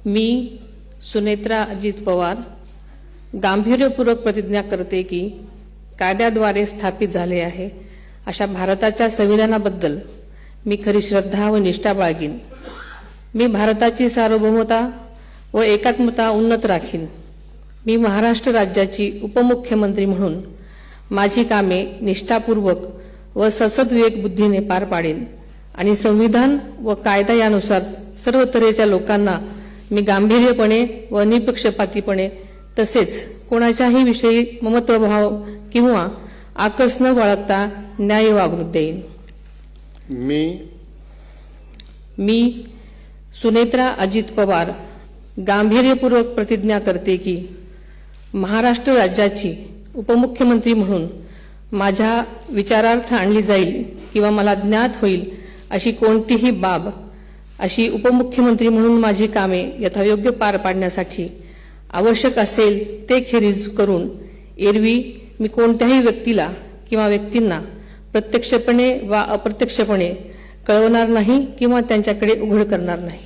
मी सुनेत्रा अजित पवार गांभीर्यपूर्वक प्रतिज्ञा करते की कायद्याद्वारे स्थापित झाले आहे अशा भारताच्या संविधानाबद्दल मी खरी श्रद्धा व निष्ठा बाळगीन। मी भारताची सार्वभौमता व एकात्मता उन्नत राखीन। मी महाराष्ट्र राज्याची उपमुख्यमंत्री म्हणून माझी कामे निष्ठापूर्वक व ससद्विवेक बुद्धीने पार पाडेन आणि संविधान व कायदा यानुसार सर्व तऱ्हेच्या लोकांना मी गांभीर्यपणे व निपक्षपातीपणे तसेच कोणाच्याही विषयी ममत्वभाव किंवा आकस न बाळगता न्याय वागणूक देईन। मी सुनेत्रा अजित पवार गांभीर्यपूर्वक प्रतिज्ञा करते की महाराष्ट्र राज्याची उपमुख्यमंत्री म्हणून माझ्या विचारार्थ आणली जाईल किंवा मला ज्ञात होईल अशी कोणतीही बाब अशी उपमुख्यमंत्री म्हणून माझी कामे यथायोग्य पार पाडण्यासाठी आवश्यक असेल ते खेरीज करून एरवी मी कोणत्याही व्यक्तीला किंवा व्यक्तींना प्रत्यक्षपणे वा अप्रत्यक्षपणे कळवणार नाही किंवा त्यांच्याकडे उघड करणार नाही।